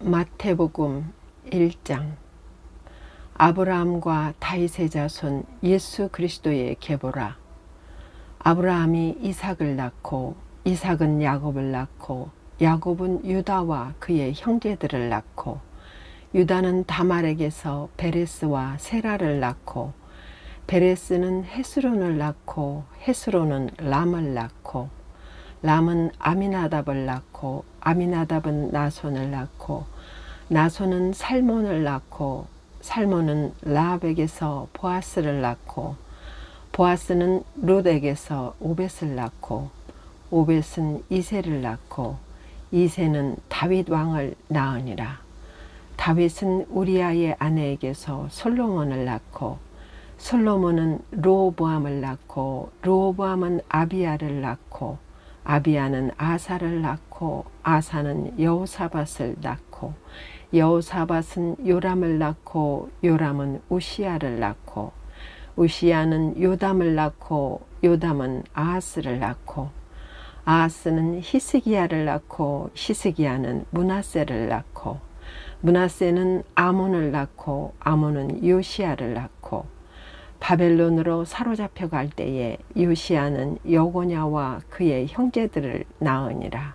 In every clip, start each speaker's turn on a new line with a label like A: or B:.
A: 마태복음 1장. 아브라함과 다윗의 자손 예수 그리스도의 계보라. 아브라함이 이삭을 낳고 이삭은 야곱을 낳고 야곱은 유다와 그의 형제들을 낳고 유다는 다말에게서 베레스와 세라를 낳고 베레스는 헤스론을 낳고 헤스론은 람을 낳고 람은 아미나답을 낳고 아미나답은 나손을 낳고 나손은 살몬을 낳고 살몬은 라합에게서 보아스를 낳고 보아스는 룻에게서 오벳을 낳고 오벳은 이새를 낳고 이새는 다윗 왕을 낳으니라. 다윗은 우리아의 아내에게서 솔로몬을 낳고 솔로몬은 르호보암을 낳고 르호보암은 아비야를 낳고 아비야는 아사를 낳고 아사는 여호사밧을 낳고 여호사밧은 요람을 낳고 요람은 우시야를 낳고 우시야는 요담을 낳고 요담은 아하스를 낳고 아하스는 히스기야를 낳고 히스기야는 므낫세를 낳고 므낫세는 아몬을 낳고 아몬은 요시야를 낳고 바벨론으로 사로잡혀 갈 때에 요시야는 여고냐와 그의 형제들을 낳으니라.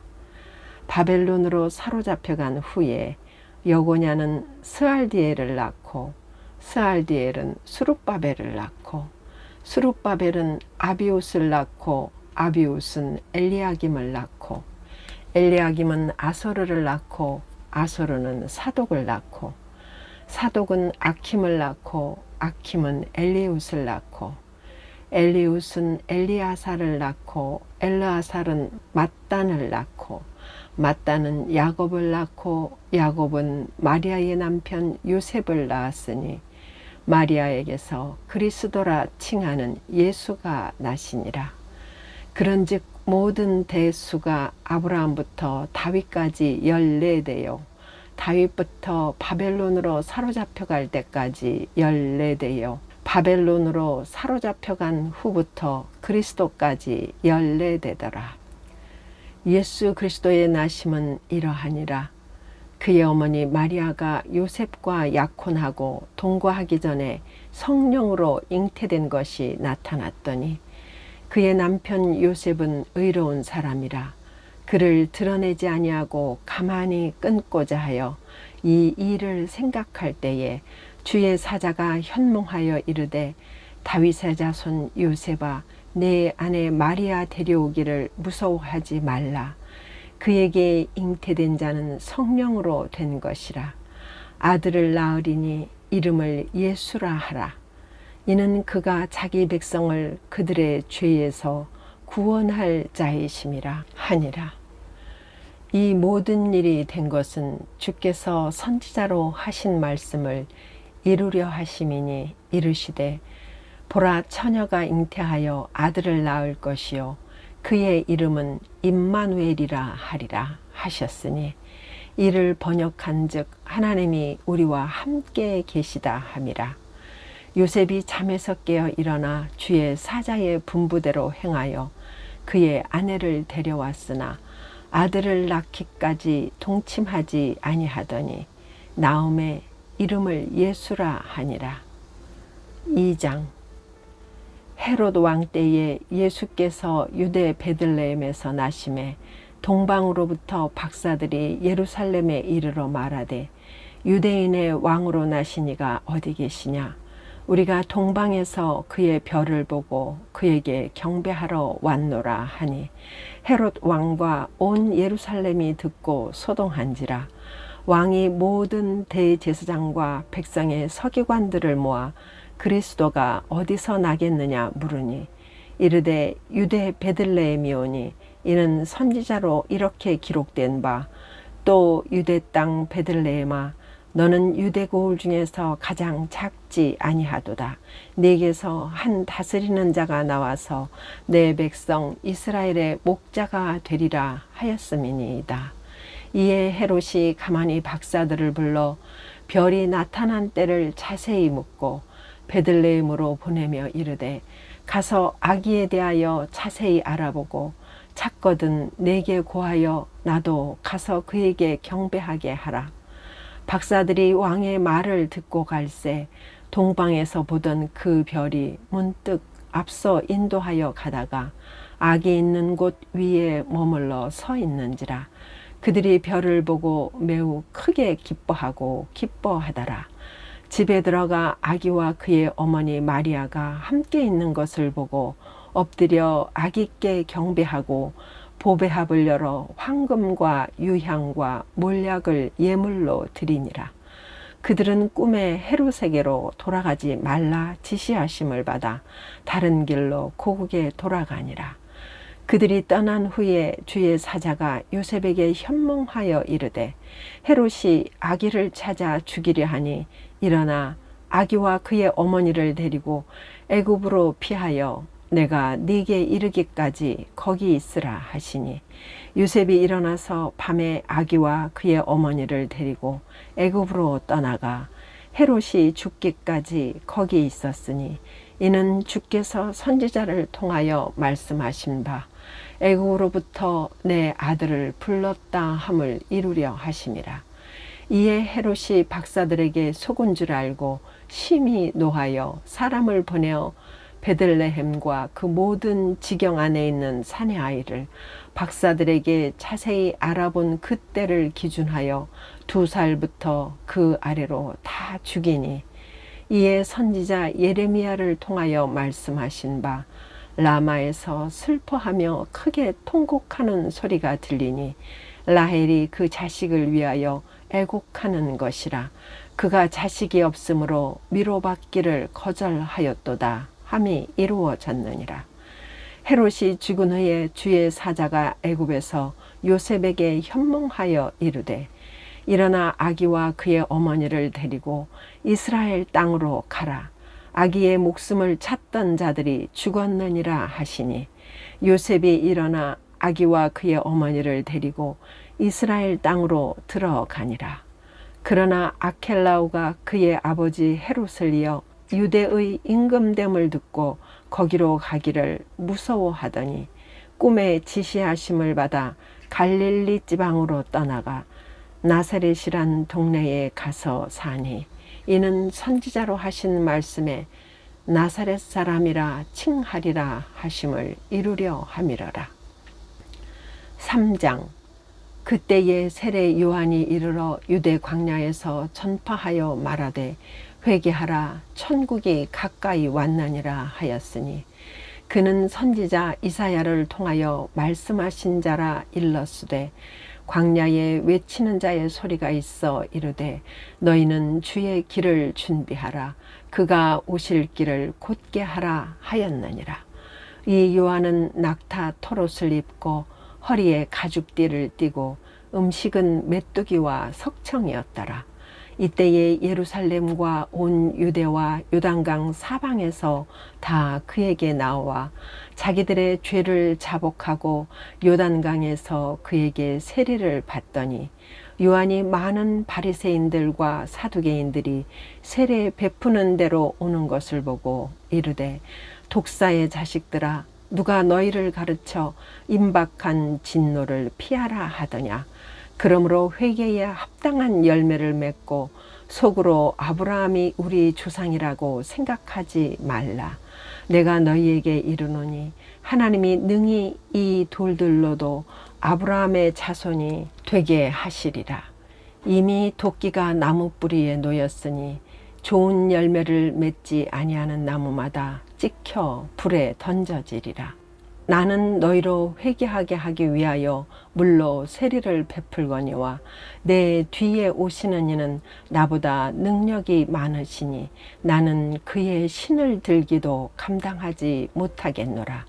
A: 바벨론으로 사로잡혀 간 후에 여고냐는 스알디엘을 낳고 스알디엘은 수룹바벨을 낳고 수룹바벨은 아비웃을 낳고 아비웃은 엘리야김을 낳고 엘리야김은 아소르를 낳고 아소르는 사독을 낳고 사독은 아킴을 낳고 아킴은 엘리웃을 낳고 엘리웃은 엘리아사를 낳고 엘르아살은 맏단을 낳고 맏단은 야곱을 낳고 야곱은 마리아의 남편 요셉을 낳았으니 마리아에게서 그리스도라 칭하는 예수가 나시니라. 그런즉 모든 대수가 아브라함부터 다윗까지 14대요 다윗부터 바벨론으로 사로잡혀 갈 때까지 14대요 바벨론으로 사로잡혀 간 후부터 그리스도까지 14대더라. 예수 그리스도의 나심은 이러하니라. 그의 어머니 마리아가 요셉과 약혼하고 동거하기 전에 성령으로 잉태된 것이 나타났더니 그의 남편 요셉은 의로운 사람이라. 그를 드러내지 아니하고 가만히 끊고자 하여 이 일을 생각할 때에 주의 사자가 현몽하여 이르되 다윗의 자손 요셉아 내 아내 마리아 데려오기를 무서워하지 말라. 그에게 잉태된 자는 성령으로 된 것이라. 아들을 낳으리니 이름을 예수라 하라. 이는 그가 자기 백성을 그들의 죄에서 구원할 자이심이라 하니라. 이 모든 일이 된 것은 주께서 선지자로 하신 말씀을 이루려 하심이니 이르시되 보라 처녀가 잉태하여 아들을 낳을 것이요 그의 이름은 임마누엘이라 하리라 하셨으니 이를 번역한즉 하나님이 우리와 함께 계시다 함이라. 요셉이 잠에서 깨어 일어나 주의 사자의 분부대로 행하여 그의 아내를 데려왔으나 아들을 낳기까지 동침하지 아니하더니 나음에 이름을 예수라 하니라. 2장. 헤롯 왕 때에 예수께서 유대 베들레헴에서 나심에 동방으로부터 박사들이 예루살렘에 이르러 말하되 유대인의 왕으로 나시니가 어디 계시냐. 우리가 동방에서 그의 별을 보고 그에게 경배하러 왔노라 하니 헤롯 왕과 온 예루살렘이 듣고 소동한지라. 왕이 모든 대제사장과 백성의 서기관들을 모아 그리스도가 어디서 나겠느냐 물으니 이르되 유대 베들레헴이오니 이는 선지자로 이렇게 기록된 바 또 유대 땅 베들레헴아 너는 유대 고을 중에서 가장 작지 아니하도다. 네게서 한 다스리는 자가 나와서 내 백성 이스라엘의 목자가 되리라 하였음이니이다. 이에 헤롯이 가만히 박사들을 불러 별이 나타난 때를 자세히 묻고 베들레헴으로 보내며 이르되 가서 아기에 대하여 자세히 알아보고 찾거든 내게 고하여 나도 가서 그에게 경배하게 하라. 박사들이 왕의 말을 듣고 갈새 동방에서 보던 그 별이 문득 앞서 인도하여 가다가 악이 있는 곳 위에 머물러 서 있는지라. 그들이 별을 보고 매우 크게 기뻐하더라. 집에 들어가 아기와 그의 어머니 마리아가 함께 있는 것을 보고 엎드려 아기께 경배하고 보배합을 열어 황금과 유향과 몰약을 예물로 드리니라. 그들은 꿈에 헤롯에게로 돌아가지 말라 지시하심을 받아 다른 길로 고국에 돌아가니라. 그들이 떠난 후에 주의 사자가 요셉에게 현몽하여 이르되, 헤롯이 아기를 찾아 죽이려 하니 일어나 아기와 그의 어머니를 데리고 애굽으로 피하여 내가 네게 이르기까지 거기 있으라 하시니, 요셉이 일어나서 밤에 아기와 그의 어머니를 데리고 애굽으로 떠나가 헤롯이 죽기까지 거기 있었으니, 이는 주께서 선지자를 통하여 말씀하신 바 애굽으로부터 내 아들을 불렀다 함을 이루려 하심이라. 이에 헤롯이 박사들에게 속은 줄 알고 심히 노하여 사람을 보내어 베들레헴과 그 모든 지경 안에 있는 사내 아이를 박사들에게 자세히 알아본 그때를 기준하여 2살부터 그 아래로 다 죽이니, 이에 선지자 예레미야를 통하여 말씀하신 바 라마에서 슬퍼하며 크게 통곡하는 소리가 들리니 라헬이 그 자식을 위하여 애곡하는 것이라. 그가 자식이 없으므로 미로받기를 거절하였도다 함이 이루어졌느니라. 헤롯이 죽은 후에 주의 사자가 애굽에서 요셉에게 현몽하여 이르되, 일어나 아기와 그의 어머니를 데리고 이스라엘 땅으로 가라. 아기의 목숨을 찾던 자들이 죽었느니라 하시니, 요셉이 일어나 아기와 그의 어머니를 데리고 이스라엘 땅으로 들어가니라. 그러나 아켈라오가 그의 아버지 헤롯을 이어 유대의 임금됨을 듣고 거기로 가기를 무서워하더니 꿈에 지시하심을 받아 갈릴리 지방으로 떠나가 나사렛이란 동네에 가서 사니, 이는 선지자로 하신 말씀에 나사렛 사람이라 칭하리라 하심을 이루려 함이러라. 3장. 그때에 세례 요한이 이르러 유대 광야에서 전파하여 말하되, 회개하라, 천국이 가까이 왔나니라 하였으니, 그는 선지자 이사야를 통하여 말씀하신 자라 일렀으되, 광야에 외치는 자의 소리가 있어 이르되, 너희는 주의 길을 준비하라, 그가 오실 길을 곧게 하라 하였느니라. 이 요한은 낙타 토롯을 입고 허리에 가죽띠를 띠고 음식은 메뚜기와 석청이었더라. 이때에 예루살렘과 온 유대와 요단강 사방에서 다 그에게 나와 자기들의 죄를 자복하고 요단강에서 그에게 세례를 받더니, 요한이 많은 바리새인들과 사두개인들이 세례 베푸는 대로 오는 것을 보고 이르되, 독사의 자식들아, 누가 너희를 가르쳐 임박한 진노를 피하라 하더냐. 그러므로 회개에 합당한 열매를 맺고 속으로 아브라함이 우리 조상이라고 생각하지 말라. 내가 너희에게 이르노니 하나님이 능히 이 돌들로도 아브라함의 자손이 되게 하시리라. 이미 도끼가 나무 뿌리에 놓였으니 좋은 열매를 맺지 아니하는 나무마다 찍혀 불에 던져지리라. 나는 너희로 회개하게 하기 위하여 물로 세례를 베풀거니와 내 뒤에 오시는 이는 나보다 능력이 많으시니 나는 그의 신을 들기도 감당하지 못하겠노라.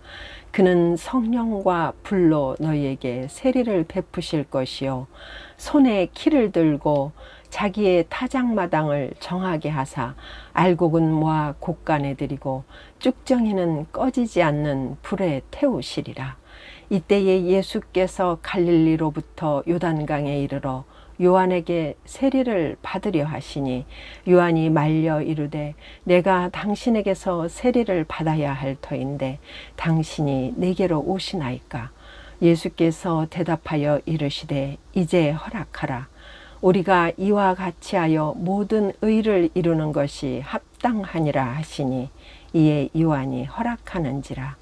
A: 그는 성령과 불로 너희에게 세례를 베푸실 것이요, 손에 키를 들고 자기의 타작마당을 정하게 하사 알곡은 모아 곡간에 들이고 쭉정이는 꺼지지 않는 불에 태우시리라. 이때에 예수께서 갈릴리로부터 요단강에 이르러 요한에게 세례를 받으려 하시니, 요한이 말려 이르되, 내가 당신에게서 세례를 받아야 할 터인데 당신이 내게로 오시나이까? 예수께서 대답하여 이르시되, 이제 허락하라. 우리가 이와 같이 하여 모든 의를 이루는 것이 합당하니라 하시니 이에 요한이 허락하는지라.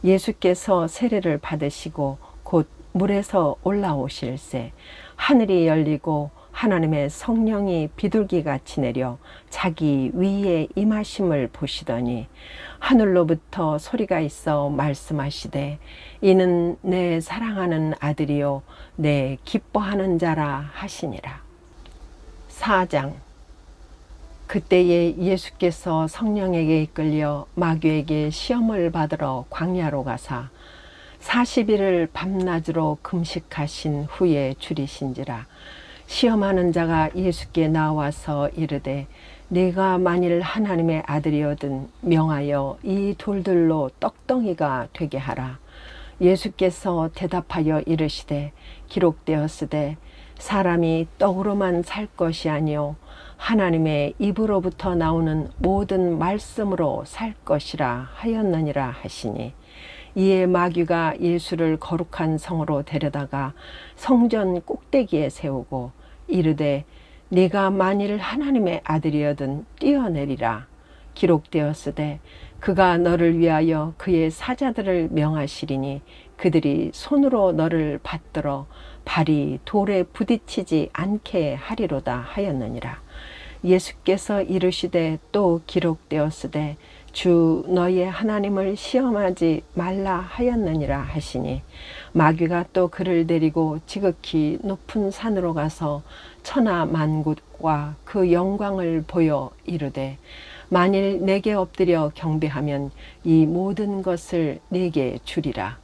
A: 예수께서 세례를 받으시고 곧 물에서 올라오실새 하늘이 열리고 하나님의 성령이 비둘기같이 내려 자기 위에 임하심을 보시더니 하늘로부터 소리가 있어 말씀하시되 이는 내 사랑하는 아들이요 내 기뻐하는 자라 하시니라. 4장. 그때에 예수께서 성령에게 이끌려 마귀에게 시험을 받으러 광야로 가사 40일을 밤낮으로 금식하신 후에 줄이신지라. 시험하는 자가 예수께 나와서 이르되 네가 만일 하나님의 아들이거든 명하여 이 돌들로 떡덩이가 되게 하라. 예수께서 대답하여 이르시되 기록되었으되 사람이 떡으로만 살 것이 아니요 하나님의 입으로부터 나오는 모든 말씀으로 살 것이라 하였느니라 하시니 이에 마귀가 예수를 거룩한 성으로 데려다가 성전 꼭대기에 세우고 이르되 네가 만일 하나님의 아들이거든 뛰어내리라. 기록되었으되 그가 너를 위하여 그의 사자들을 명하시리니 그들이 손으로 너를 받들어 발이 돌에 부딪히지 않게 하리로다 하였느니라. 예수께서 이르시되 또 기록되었으되 주 너의 하나님을 시험하지 말라 하였느니라 하시니 마귀가 또 그를 데리고 지극히 높은 산으로 가서 천하 만국과 그 영광을 보여 이르되 만일 내게 엎드려 경배하면 이 모든 것을 내게 주리라.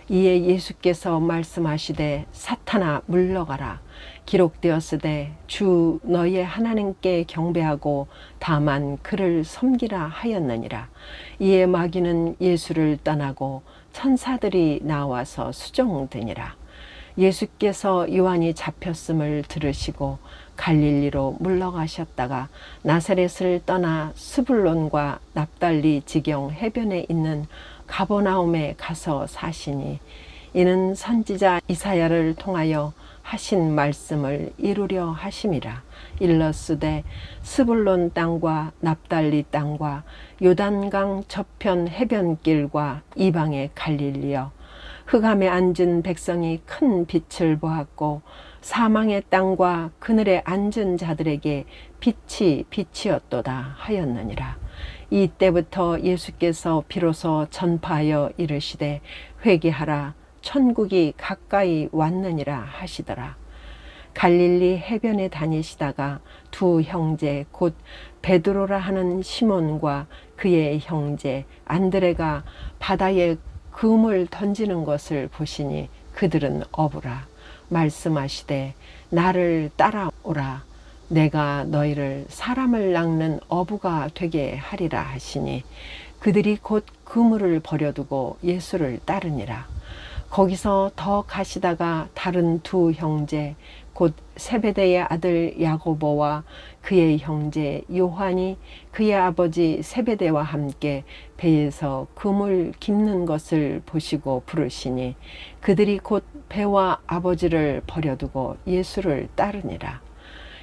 A: 이에 예수께서 말씀하시되 사탄아 물러가라. 기록되었으되 주 너의 하나님께 경배하고 다만 그를 섬기라 하였느니라. 이에 마귀는 예수를 떠나고 천사들이 나와서 수종되니라. 예수께서 요한이 잡혔음을 들으시고 갈릴리로 물러가셨다가 나사렛을 떠나 스불론과 납달리 지경 해변에 있는 가버나움에 가서 사시니 이는 선지자 이사야를 통하여 하신 말씀을 이루려 하심이라. 일러스되 스불론 땅과 납달리 땅과 요단강 저편 해변길과 이방의 갈릴리여 흑암에 앉은 백성이 큰 빛을 보았고 사망의 땅과 그늘에 앉은 자들에게 빛이 빛이었도다 하였느니라. 이때부터 예수께서 비로소 전파하여 이르시되 회개하라 천국이 가까이 왔느니라 하시더라. 갈릴리 해변에 다니시다가 두 형제 곧 베드로라 하는 시몬과 그의 형제 안드레가 바다에 금을 던지는 것을 보시니 그들은 어부라. 말씀하시되 나를 따라오라. 내가 너희를 사람을 낚는 어부가 되게 하리라 하시니 그들이 곧 그물을 버려두고 예수를 따르니라. 거기서 더 가시다가 다른 두 형제 곧 세베대의 아들 야고보와 그의 형제 요한이 그의 아버지 세베대와 함께 배에서 그물 깁는 것을 보시고 부르시니 그들이 곧 배와 아버지를 버려두고 예수를 따르니라.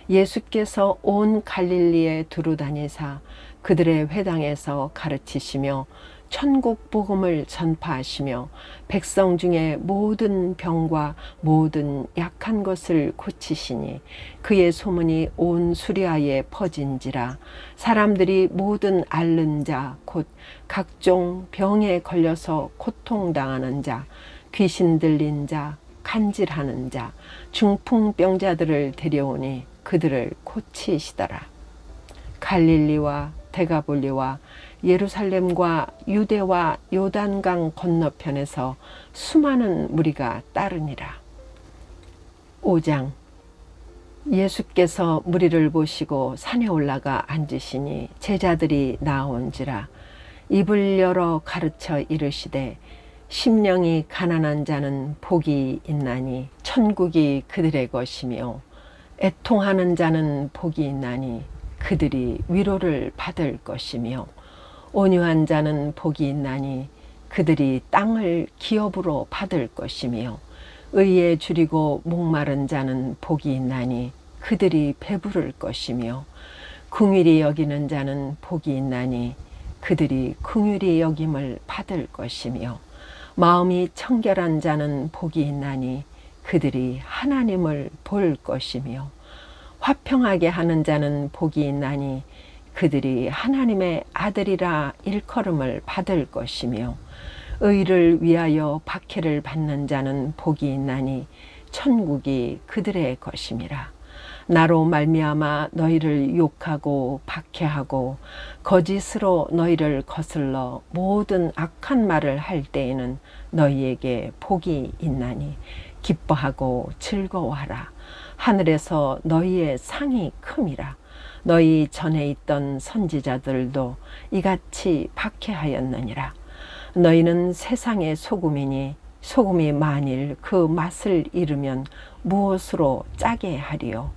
A: 예수께서 온 갈릴리에 두루 다니사 그들의 회당에서 가르치시며 천국 복음을 전파하시며 백성 중에 모든 병과 모든 약한 것을 고치시니 그의 소문이 온 수리아에 퍼진지라. 사람들이 모든 앓는 자 곧 각종 병에 걸려서 고통당하는 자 귀신 들린 자 간질하는 자 중풍병자들을 데려오니 그들을 고치시더라. 갈릴리와 데가볼리와 예루살렘과 유대와 요단강 건너편에서 수많은 무리가 따르니라. 5장. 예수께서 무리를 보시고 산에 올라가 앉으시니 제자들이 나온지라. 입을 열어 가르쳐 이르시되 심령이 가난한 자는 복이 있나니 천국이 그들의 것이며 애통하는 자는 복이 있나니 그들이 위로를 받을 것이며 온유한 자는 복이 있나니 그들이 땅을 기업으로 받을 것이며 의에 줄이고 목마른 자는 복이 있나니 그들이 배부를 것이며 긍휼히 여기는 자는 복이 있나니 그들이 긍휼히 여김을 받을 것이며 마음이 청결한 자는 복이 있나니 그들이 하나님을 볼 것이며 화평하게 하는 자는 복이 있나니 그들이 하나님의 아들이라 일컬음을 받을 것이며 의를 위하여 박해를 받는 자는 복이 있나니 천국이 그들의 것임이라. 나로 말미암아 너희를 욕하고 박해하고 거짓으로 너희를 거슬러 모든 악한 말을 할 때에는 너희에게 복이 있나니 기뻐하고 즐거워하라. 하늘에서 너희의 상이 큼이라. 너희 전에 있던 선지자들도 이같이 박해하였느니라. 너희는 세상의 소금이니 소금이 만일 그 맛을 잃으면 무엇으로 짜게 하리요.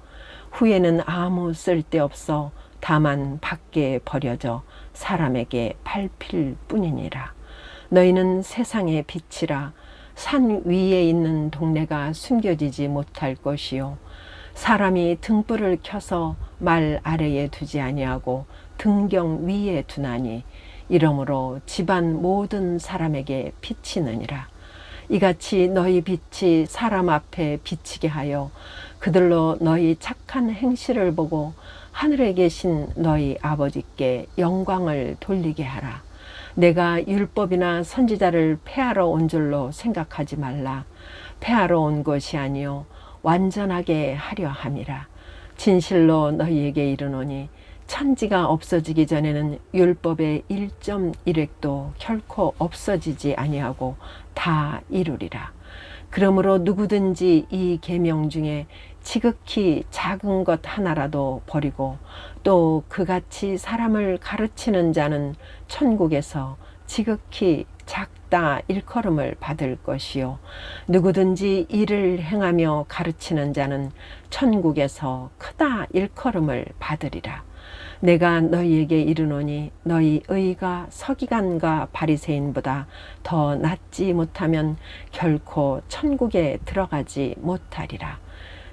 A: 후에는 아무 쓸데없어 다만 밖에 버려져 사람에게 밟힐 뿐이니라. 너희는 세상의 빛이라. 산 위에 있는 동네가 숨겨지지 못할 것이요 사람이 등불을 켜서 말 아래에 두지 아니하고 등경 위에 두나니 이러므로 집안 모든 사람에게 비치느니라. 이같이 너희 빛이 사람 앞에 비치게 하여 그들로 너희 착한 행실을 보고 하늘에 계신 너희 아버지께 영광을 돌리게 하라. 내가 율법이나 선지자를 폐하러 온 줄로 생각하지 말라. 폐하러 온 것이 아니요 완전하게 하려 함이라. 진실로 너희에게 이르노니 천지가 없어지기 전에는 율법의 1.1획도 결코 없어지지 아니하고 다 이루리라. 그러므로 누구든지 이 계명 중에 지극히 작은 것 하나라도 버리고 또 그같이 사람을 가르치는 자는 천국에서 지극히 작다 일컬음을 받을 것이요 누구든지 이를 행하며 가르치는 자는 천국에서 크다 일컬음을 받으리라. 내가 너희에게 이르노니 너희 의가 서기관과 바리새인보다 더 낫지 못하면 결코 천국에 들어가지 못하리라.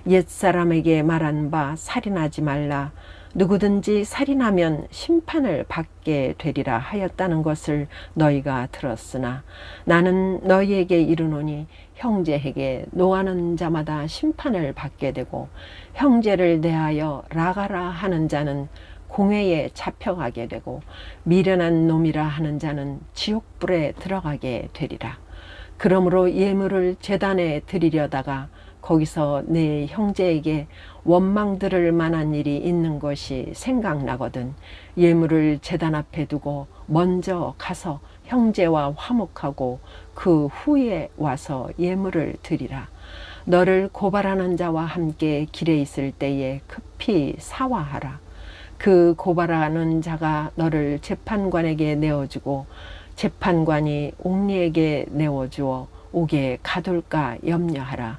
A: 옛사람에게 말한 바 살인하지 말라. 누구든지 살인하면 심판을 받게 되리라 하였다는 것을 너희가 들었으나 나는 너희에게 이르노니 형제에게 노하는 자마다 심판을 받게 되고 형제를 대하여 라가라 하는 자는 공회에 잡혀가게 되고 미련한 놈이라 하는 자는 지옥불에 들어가게 되리라. 그러므로 예물을 제단에 드리려다가 거기서 내 형제에게 원망 들을 만한 일이 있는 것이 생각나거든 예물을 제단 앞에 두고 먼저 가서 형제와 화목하고 그 후에 와서 예물을 드리라. 너를 고발하는 자와 함께 길에 있을 때에 급히 사화하라. 그 고발하는 자가 너를 재판관에게 내어주고 재판관이 옥리에게 내어주어 옥에 가둘까 염려하라.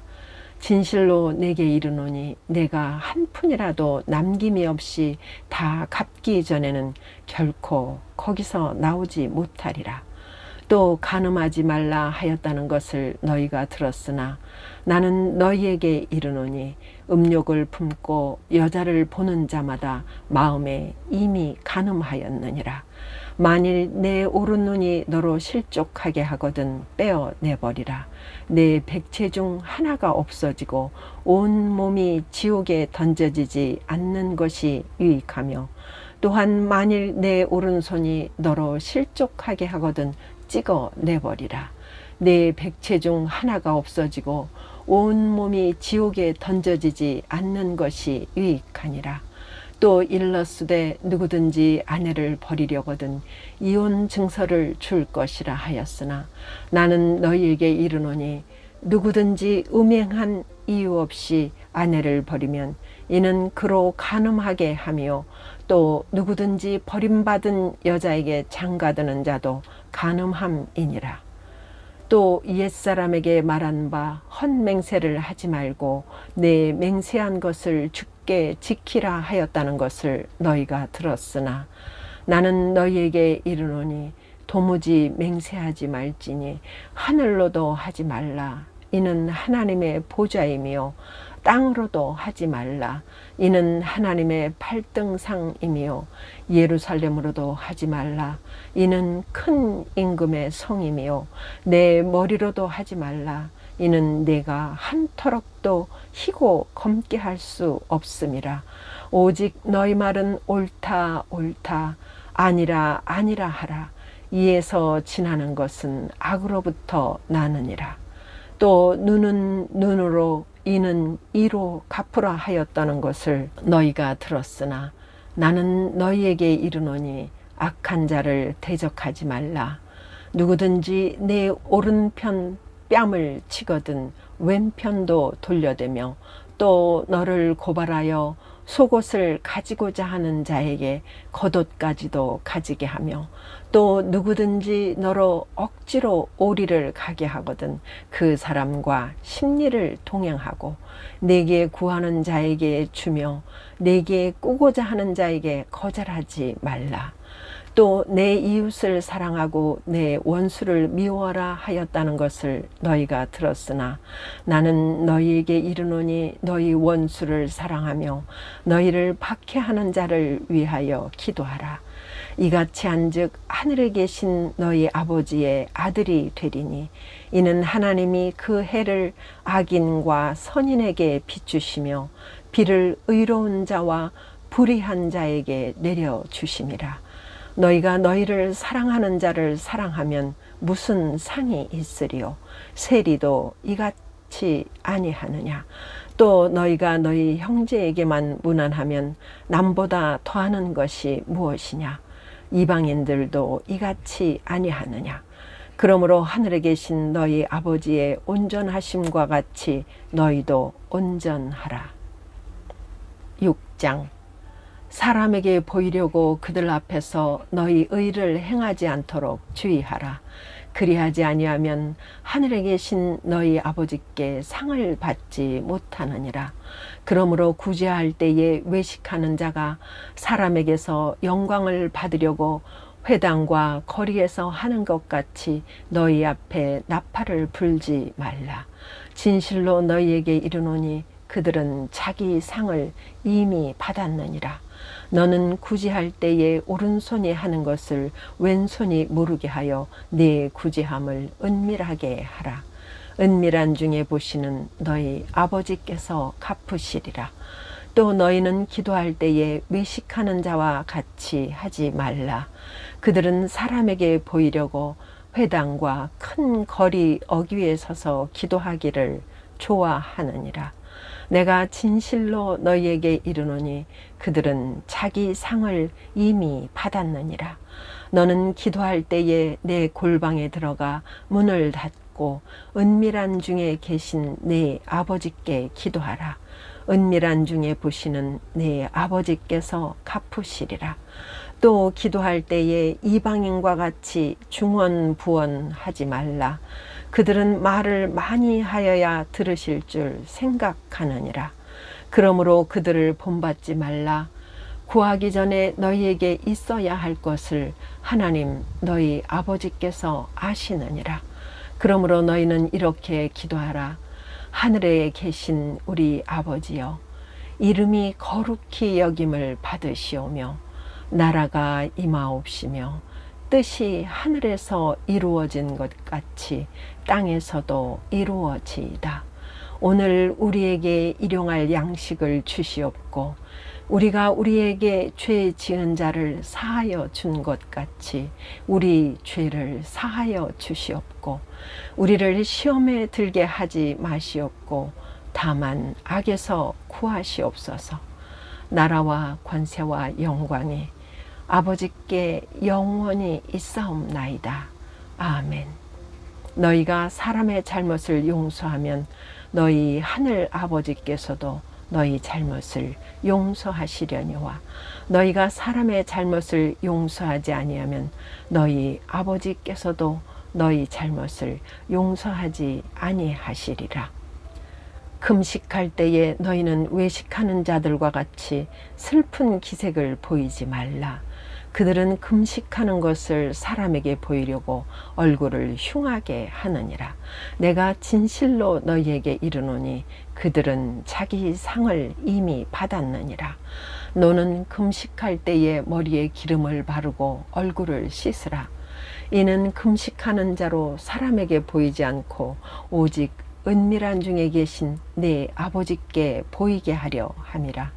A: 진실로 내게 이르노니 내가 한 푼이라도 남김이 없이 다 갚기 전에는 결코 거기서 나오지 못하리라. 또 간음하지 말라 하였다는 것을 너희가 들었으나 나는 너희에게 이르노니 음욕을 품고 여자를 보는 자마다 마음에 이미 간음하였느니라. 만일 내 오른눈이 너로 실족하게 하거든 빼어내버리라. 내 백체 중 하나가 없어지고 온 몸이 지옥에 던져지지 않는 것이 유익하며 또한 만일 내 오른손이 너로 실족하게 하거든 찍어내버리라. 내 백체 중 하나가 없어지고 온 몸이 지옥에 던져지지 않는 것이 유익하니라. 또 일렀으되 누구든지 아내를 버리려거든 이혼 증서를 줄 것이라 하였으나 나는 너희에게 이르노니 누구든지 음행한 이유 없이 아내를 버리면 이는 그로 간음하게 하며 또 누구든지 버림받은 여자에게 장가드는 자도 간음함이니라. 또 옛사람에게 말한 바 헛맹세를 하지 말고 내 맹세한 것을 주께 지키라 하였다는 것을 너희가 들었으나 나는 너희에게 이르노니 도무지 맹세하지 말지니 하늘로도 하지 말라. 이는 하나님의 보좌이며 땅으로도 하지 말라. 이는 하나님의 발등상이며 예루살렘으로도 하지 말라. 이는 큰 임금의 성이며 내 머리로도 하지 말라. 이는 내가 한 터럭도 희고 검게 할 수 없음이라. 오직 너희 말은 옳다 옳다 아니라 아니라 하라. 이에서 지나는 것은 악으로부터 나느니라. 또 눈은 눈으로 이는 이로 갚으라 하였다는 것을 너희가 들었으나 나는 너희에게 이르노니 악한 자를 대적하지 말라. 누구든지 내 오른편 뺨을 치거든 왼편도 돌려대며 또 너를 고발하여 속옷을 가지고자 하는 자에게 겉옷까지도 가지게 하며 또 누구든지 너로 억지로 오리를 가게 하거든 그 사람과 심리를 동행하고 내게 구하는 자에게 주며 내게 꾸고자 하는 자에게 거절하지 말라. 또 내 이웃을 사랑하고 내 원수를 미워하라 하였다는 것을 너희가 들었으나 나는 너희에게 이르노니 너희 원수를 사랑하며 너희를 박해하는 자를 위하여 기도하라. 이같이 한즉 하늘에 계신 너희 아버지의 아들이 되리니 이는 하나님이 그 해를 악인과 선인에게 비추시며 비를 의로운 자와 불의한 자에게 내려주심이라. 너희가 너희를 사랑하는 자를 사랑하면 무슨 상이 있으리요? 세리도 이같이 아니하느냐? 또 너희가 너희 형제에게만 무난하면 남보다 더하는 것이 무엇이냐? 이방인들도 이같이 아니하느냐? 그러므로 하늘에 계신 너희 아버지의 온전하심과 같이 너희도 온전하라. 6장. 사람에게 보이려고 그들 앞에서 너희 의를 행하지 않도록 주의하라. 그리하지 아니하면 하늘에 계신 너희 아버지께 상을 받지 못하느니라. 그러므로 구제할 때에 외식하는 자가 사람에게서 영광을 받으려고 회당과 거리에서 하는 것 같이 너희 앞에 나팔을 불지 말라. 진실로 너희에게 이르노니 그들은 자기 상을 이미 받았느니라. 너는 구제할 때에 오른손이 하는 것을 왼손이 모르게 하여 네 구제함을 은밀하게 하라. 은밀한 중에 보시는 너희 아버지께서 갚으시리라. 또 너희는 기도할 때에 외식하는 자와 같이 하지 말라. 그들은 사람에게 보이려고 회당과 큰 거리 어귀에 서서 기도하기를 좋아하느니라. 내가 진실로 너희에게 이르노니 그들은 자기 상을 이미 받았느니라. 너는 기도할 때에 내 골방에 들어가 문을 닫고 은밀한 중에 계신 네 아버지께 기도하라. 은밀한 중에 보시는 네 아버지께서 갚으시리라. 또 기도할 때에 이방인과 같이 중언부언하지 말라. 그들은 말을 많이 하여야 들으실 줄 생각하느니라. 그러므로 그들을 본받지 말라. 구하기 전에 너희에게 있어야 할 것을 하나님 너희 아버지께서 아시느니라. 그러므로 너희는 이렇게 기도하라. 하늘에 계신 우리 아버지여, 이름이 거룩히 여김을 받으시오며 나라가 임하옵시며 뜻이 하늘에서 이루어진 것 같이 땅에서도 이루어지이다. 오늘 우리에게 일용할 양식을 주시옵고 우리가 우리에게 죄 지은 자를 사하여 준 것 같이 우리 죄를 사하여 주시옵고 우리를 시험에 들게 하지 마시옵고 다만 악에서 구하시옵소서. 나라와 권세와 영광이 아버지께 영원히 있사옵나이다. 아멘. 너희가 사람의 잘못을 용서하면 너희 하늘 아버지께서도 너희 잘못을 용서하시려니와 너희가 사람의 잘못을 용서하지 아니하면 너희 아버지께서도 너희 잘못을 용서하지 아니하시리라. 금식할 때에 너희는 외식하는 자들과 같이 슬픈 기색을 보이지 말라. 그들은 금식하는 것을 사람에게 보이려고 얼굴을 흉하게 하느니라. 내가 진실로 너희에게 이르노니 그들은 자기 상을 이미 받았느니라. 너는 금식할 때에 머리에 기름을 바르고 얼굴을 씻으라. 이는 금식하는 자로 사람에게 보이지 않고 오직 은밀한 중에 계신 내 아버지께 보이게 하려 함이라.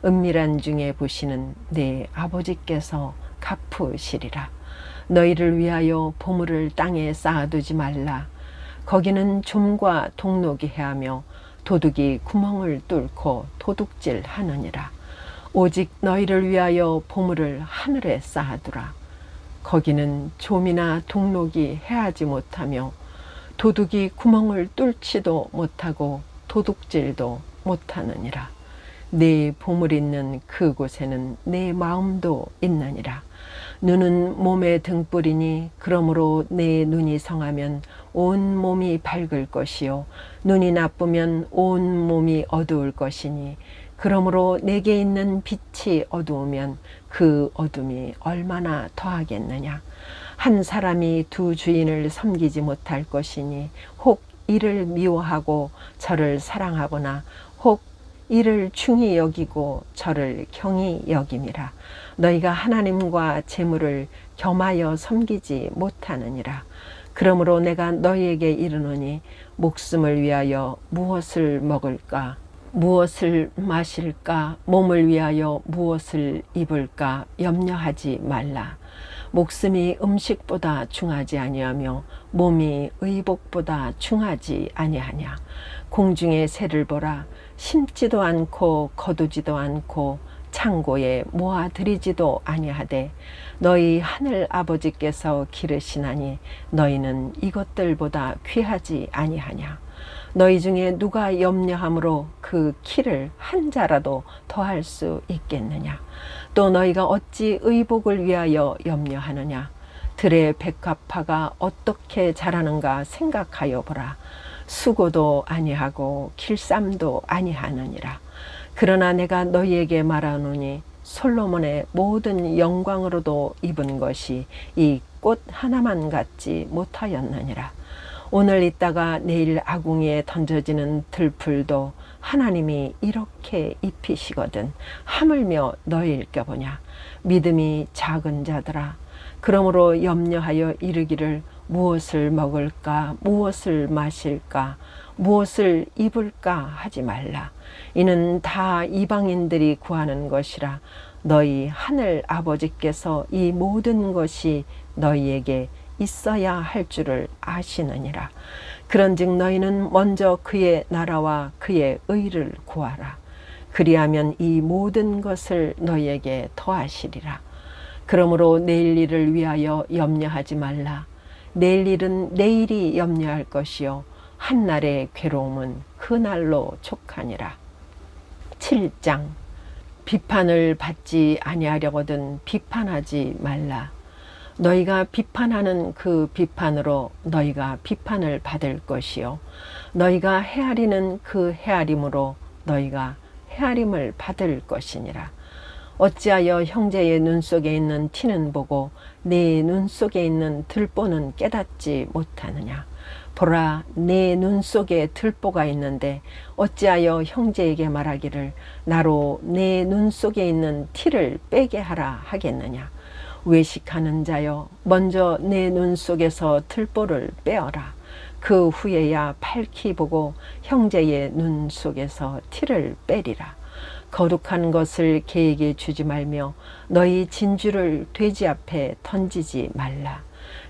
A: 은밀한 중에 보시는 내 아버지께서 갚으시리라. 너희를 위하여 보물을 땅에 쌓아두지 말라. 거기는 좀과 동록이 해하며 도둑이 구멍을 뚫고 도둑질 하느니라. 오직 너희를 위하여 보물을 하늘에 쌓아두라. 거기는 좀이나 동록이 해하지 못하며 도둑이 구멍을 뚫지도 못하고 도둑질도 못하느니라. 내 보물 있는 그곳에는 내 마음도 있느니라. 눈은 몸의 등불이니 그러므로 내 눈이 성하면 온 몸이 밝을 것이요 눈이 나쁘면 온 몸이 어두울 것이니 그러므로 내게 있는 빛이 어두우면 그 어둠이 얼마나 더하겠느냐. 한 사람이 두 주인을 섬기지 못할 것이니 혹 이를 미워하고 저를 사랑하거나 혹 이를 중히 여기고 저를 경히 여김이라. 너희가 하나님과 재물을 겸하여 섬기지 못하느니라. 그러므로 내가 너희에게 이르노니 목숨을 위하여 무엇을 먹을까 무엇을 마실까 몸을 위하여 무엇을 입을까 염려하지 말라. 목숨이 음식보다 중하지 아니하며 몸이 의복보다 중하지 아니하냐. 공중의 새를 보라. 심지도 않고 거두지도 않고 창고에 모아들이지도 아니하되 너희 하늘 아버지께서 기르시나니 너희는 이것들보다 귀하지 아니하냐. 너희 중에 누가 염려함으로 그 키를 한 자라도 더할 수 있겠느냐. 또 너희가 어찌 의복을 위하여 염려하느냐. 들의 백합화가 어떻게 자라는가 생각하여 보라. 수고도 아니하고 길쌈도 아니하느니라. 그러나 내가 너희에게 말하노니 솔로몬의 모든 영광으로도 입은 것이 이 꽃 하나만 같지 못하였느니라. 오늘 있다가 내일 아궁이에 던져지는 들풀도 하나님이 이렇게 입히시거든 하물며 너희일까 보냐. 믿음이 작은 자들아, 그러므로 염려하여 이르기를 무엇을 먹을까 무엇을 마실까 무엇을 입을까 하지 말라. 이는 다 이방인들이 구하는 것이라. 너희 하늘 아버지께서 이 모든 것이 너희에게 있어야 할 줄을 아시느니라. 그런즉 너희는 먼저 그의 나라와 그의 의를 구하라. 그리하면 이 모든 것을 너희에게 더하시리라. 그러므로 내일 일을 위하여 염려하지 말라. 내일 일은 내일이 염려할 것이요 한날의 괴로움은 그날로 족하니라. 7장. 비판을 받지 아니하려거든 비판하지 말라. 너희가 비판하는 그 비판으로 너희가 비판을 받을 것이요 너희가 헤아리는 그 헤아림으로 너희가 헤아림을 받을 것이니라. 어찌하여 형제의 눈 속에 있는 티는 보고 내 눈 속에 있는 들보는 깨닫지 못하느냐. 보라, 내 눈 속에 들보가 있는데 어찌하여 형제에게 말하기를 나로 내 눈 속에 있는 티를 빼게 하라 하겠느냐. 외식하는 자여, 먼저 내 눈 속에서 들보를 빼어라. 그 후에야 밝히 보고 형제의 눈 속에서 티를 빼리라. 거룩한 것을 개에게 주지 말며 너희 진주를 돼지 앞에 던지지 말라.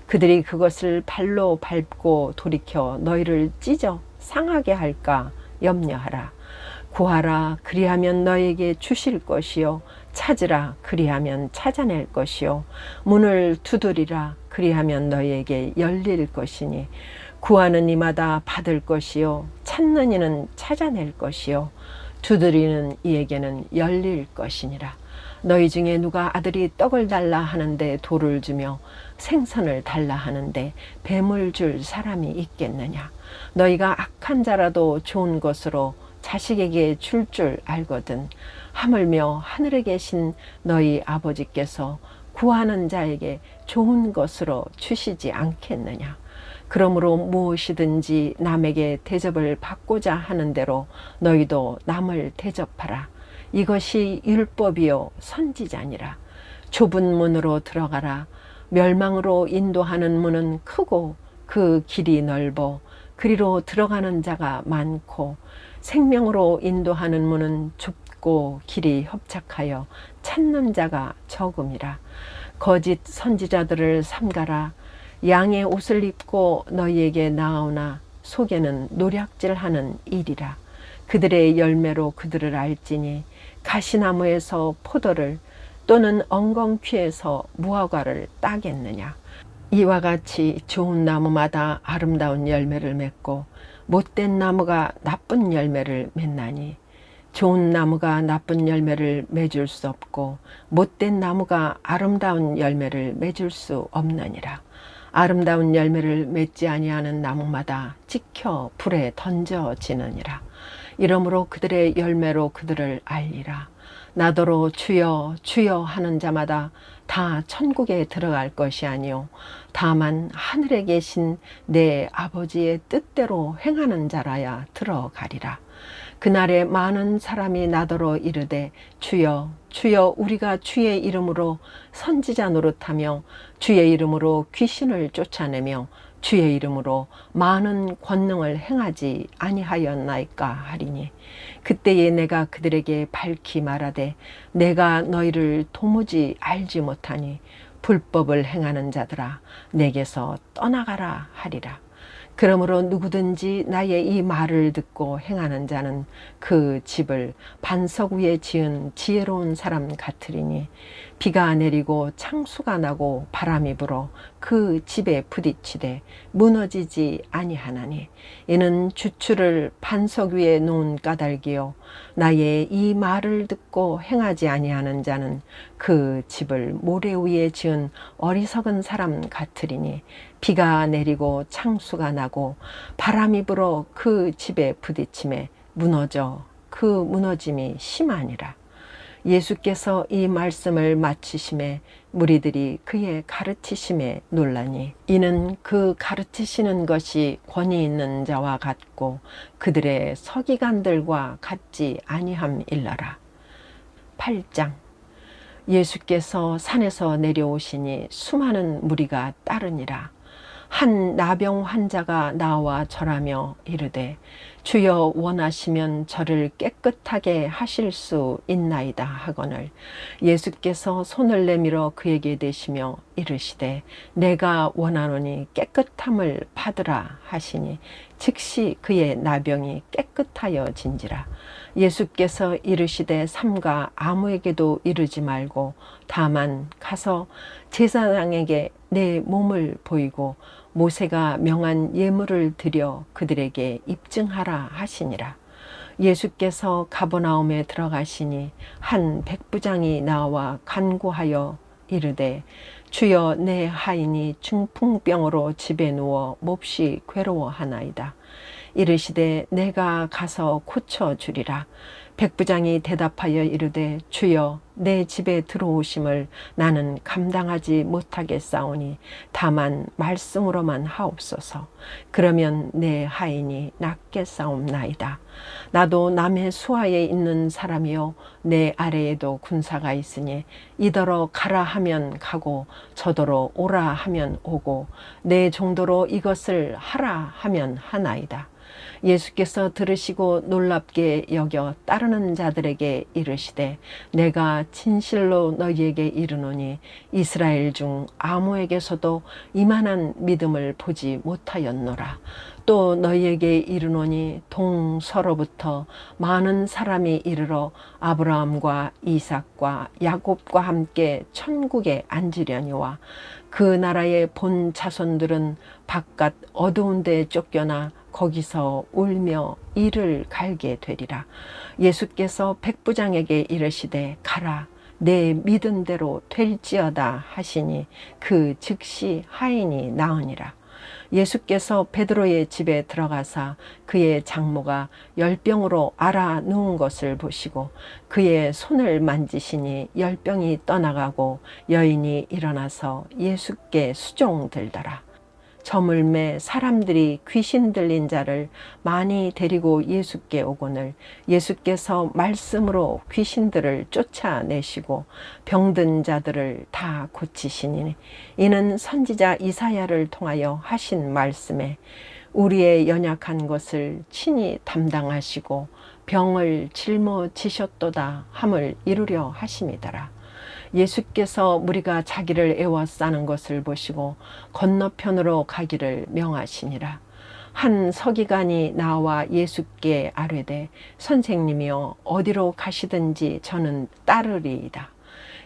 A: 그들이 그것을 발로 밟고 돌이켜 너희를 찢어 상하게 할까 염려하라. 구하라, 그리하면 너에게 주실 것이요 찾으라, 그리하면 찾아낼 것이요 문을 두드리라, 그리하면 너희에게 열릴 것이니 구하는 이마다 받을 것이요 찾는 이는 찾아낼 것이요 두드리는 이에게는 열릴 것이니라. 너희 중에 누가 아들이 떡을 달라 하는데 돌을 주며 생선을 달라 하는데 뱀을 줄 사람이 있겠느냐. 너희가 악한 자라도 좋은 것으로 자식에게 줄 알거든. 하물며 하늘에 계신 너희 아버지께서 구하는 자에게 좋은 것으로 주시지 않겠느냐. 그러므로 무엇이든지 남에게 대접을 받고자 하는 대로 너희도 남을 대접하라. 이것이 율법이요 선지자니라. 좁은 문으로 들어가라. 멸망으로 인도하는 문은 크고 그 길이 넓어 그리로 들어가는 자가 많고 생명으로 인도하는 문은 좁고 길이 협착하여 찾는 자가 적음이라. 거짓 선지자들을 삼가라. 양의 옷을 입고 너희에게 나아오나 속에는 노략질하는 일이라. 그들의 열매로 그들을 알지니 가시나무에서 포도를 또는 엉겅퀴에서 무화과를 따겠느냐. 이와 같이 좋은 나무마다 아름다운 열매를 맺고 못된 나무가 나쁜 열매를 맺나니 좋은 나무가 나쁜 열매를 맺을 수 없고 못된 나무가 아름다운 열매를 맺을 수 없느니라. 아름다운 열매를 맺지 아니하는 나무마다 찍혀 불에 던져지느니라. 이러므로 그들의 열매로 그들을 알리라. 나더러 주여 주여 하는 자마다 다 천국에 들어갈 것이 아니요 다만 하늘에 계신 내 아버지의 뜻대로 행하는 자라야 들어가리라. 그날에 많은 사람이 나더러 이르되 주여 주여 우리가 주의 이름으로 선지자 노릇하며 주의 이름으로 귀신을 쫓아내며 주의 이름으로 많은 권능을 행하지 아니하였나이까 하리니 그때에 내가 그들에게 밝히 말하되 내가 너희를 도무지 알지 못하니 불법을 행하는 자들아 내게서 떠나가라 하리라. 그러므로 누구든지 나의 이 말을 듣고 행하는 자는 그 집을 반석 위에 지은 지혜로운 사람 같으리니 비가 내리고 창수가 나고 바람이 불어 그 집에 부딪히되 무너지지 아니하나니 이는 주추를 반석 위에 놓은 까닭이요 나의 이 말을 듣고 행하지 아니하는 자는 그 집을 모래 위에 지은 어리석은 사람 같으리니 비가 내리고 창수가 나고 바람이 불어 그 집에 부딪힘에 무너져 그 무너짐이 심하니라. 예수께서 이 말씀을 마치심에 무리들이 그의 가르치심에 놀라니 이는 그 가르치시는 것이 권위 있는 자와 같고 그들의 서기관들과 같지 아니함일러라. 8장. 예수께서 산에서 내려오시니 수많은 무리가 따르니라. 한 나병 환자가 나와 절하며 이르되 주여 원하시면 저를 깨끗하게 하실 수 있나이다 하거늘 예수께서 손을 내밀어 그에게 대시며 이르시되 내가 원하노니 깨끗함을 받으라 하시니 즉시 그의 나병이 깨끗하여 진지라. 예수께서 이르시되 삼가 아무에게도 이르지 말고 다만 가서 제사장에게 내 몸을 보이고 모세가 명한 예물을 드려 그들에게 입증하라 하시니라. 예수께서 가버나움에 들어가시니 한 백부장이 나와 간구하여 이르되 주여 내 하인이 중풍병으로 집에 누워 몹시 괴로워하나이다. 이르시되 내가 가서 고쳐주리라. 백부장이 대답하여 이르되 주여 내 집에 들어오심을 나는 감당하지 못하겠사오니 다만 말씀으로만 하옵소서. 그러면 내 하인이 낫겠사옵나이다. 나도 남의 수하에 있는 사람이요 내 아래에도 군사가 있으니 이더러 가라 하면 가고 저더러 오라 하면 오고 내 정도로 이것을 하라 하면 하나이다. 예수께서 들으시고 놀랍게 여겨 따르는 자들에게 이르시되 내가 진실로 너희에게 이르노니 이스라엘 중 아무에게서도 이만한 믿음을 보지 못하였노라. 또 너희에게 이르노니 동서로부터 많은 사람이 이르러 아브라함과 이삭과 야곱과 함께 천국에 앉으려니와 그 나라의 본 자손들은 바깥 어두운 데 쫓겨나 거기서 울며 이를 갈게 되리라. 예수께서 백부장에게 이르시되 가라 내 믿은 대로 될지어다 하시니 그 즉시 하인이 나으니라. 예수께서 베드로의 집에 들어가사 그의 장모가 열병으로 앓아 누운 것을 보시고 그의 손을 만지시니 열병이 떠나가고 여인이 일어나서 예수께 수종들더라. 저물매 사람들이 귀신 들린 자를 많이 데리고 예수께 오거늘 예수께서 말씀으로 귀신들을 쫓아내시고 병든 자들을 다 고치시니 이는 선지자 이사야를 통하여 하신 말씀에 우리의 연약한 것을 친히 담당하시고 병을 짊어지셨도다 함을 이루려 하심이더라. 예수께서 무리가 자기를 애워싸는 것을 보시고 건너편으로 가기를 명하시니라. 한 서기관이 나와 예수께 아뢰되 선생님이여 어디로 가시든지 저는 따르리이다.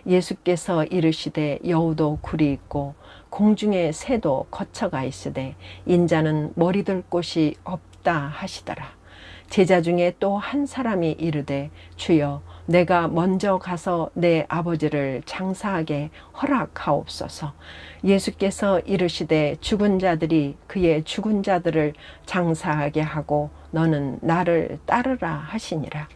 A: 예수께서 이르시되 여우도 굴이 있고 공중에 새도 거처가 있으되 인자는 머리들 곳이 없다 하시더라. 제자 중에 또 한 사람이 이르되 주여 내가 먼저 가서 내 아버지를 장사하게 허락하옵소서. 예수께서 이르시되 죽은 자들이 그의 죽은 자들을 장사하게 하고 너는 나를 따르라 하시니라.